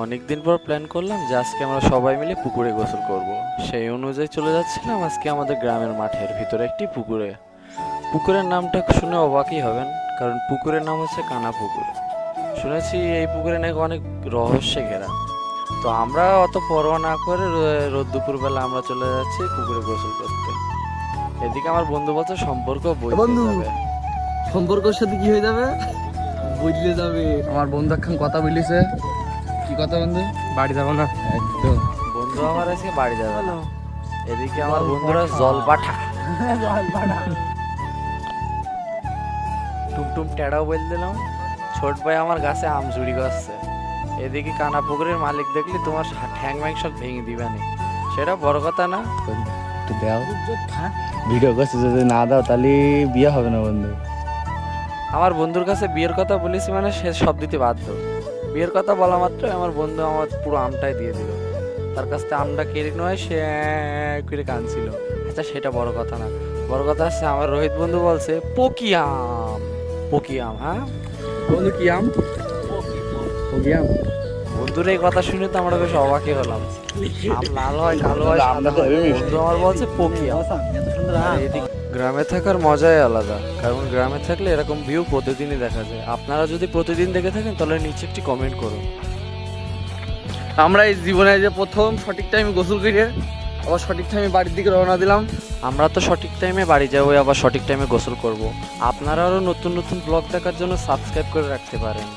অনেকদিন পর প্ল্যান করলাম যে আজকে আমরা সবাই মিলে পুকুরে গোসল করব। সেই অনুযায়ী চলে যাচ্ছিলাম আজকে আমাদের গ্রামের মাঠের ভিতরে একটি পুকুরে। পুকুরের নামটা শুনে অবাকই হবেন, কারণ পুকুরের নাম হচ্ছে কানা পুকুর। শুনেছি এই পুকুরে নাকি অনেক রহস্যে ঘেরা। তো আমরা অত পরোয়া না করে রোদ দুপুরবেলা আমরা চলে যাচ্ছি পুকুরে গোসল করতে। এদিকে আমার বন্ধু বলছে সম্পর্ক বইতে বন্ধু। যাবে। সম্পর্কের সাথে কি হয়ে যাবে? বুঝলে যাবে। আমার বন্ধু একখান কথা বলিছে। কি কথা বন্ধু? বাড়ি যাবো না একদম। বন্ধু আমার আজকে বাড়ি যাবে না। এদিকে আমার বন্ধুরা জল পাঠা টুমটুম টেড়াও বল দিলাম। ছোট ভাই আমার গাছে আম চুরি করছে। এদিকে কানা পুকুরের মালিক দেখলে তোমার ঠ্যাং ম্যাং সব ভেঙে দিবানি। সেটা বড় কথা না। একটু দাও, ভিডিও করছে, যদি না দাও তাহলে বিয়ে হবে না বন্ধু। আমার বন্ধুর কাছে বিয়ের কথা বলেছি মানে সে সব দিতে বাধ্য। বিয়ের কথা বলা মাত্র আমার বন্ধু আমার পুরো আমটাই দিয়ে দিল। তার কাছ থেকে আমটা কেড়ে নয় সে করে কাঁদছিল। আচ্ছা সেটা বড় কথা না, বড় কথা হচ্ছে আমার রোহিত বন্ধু বলছে পকি আম। পকি আম, হ্যাঁ বন্ধু কি আম? কি আম? বন্ধুর এই কথা শুনে তো আমরা বেশ অবাকই হলাম। আম লাল হয়, কালো হয়, সাদা হয়। বন্ধু আমার বলছে পকি আম। আর এদিকে গ্রামে থাকার মজাই আলাদা, কারণ গ্রামে থাকলে এরকম ভিউ প্রতিদিনই দেখা যায়। আপনারা যদি প্রতিদিন দেখে থাকেন তাহলে নিচে একটি কমেন্ট করুন। আমরা এই জীবনে যে প্রথম সঠিক টাইমে গোসল করে আবার সঠিক টাইমে বাড়ির দিকে রওনা দিলাম। আমরা তো সঠিক টাইমে বাড়ি যাবো, আবার সঠিক টাইমে গোসল করব। আপনারা আরও নতুন নতুন ব্লগ দেখার জন্য সাবস্ক্রাইব করে রাখতে পারেন।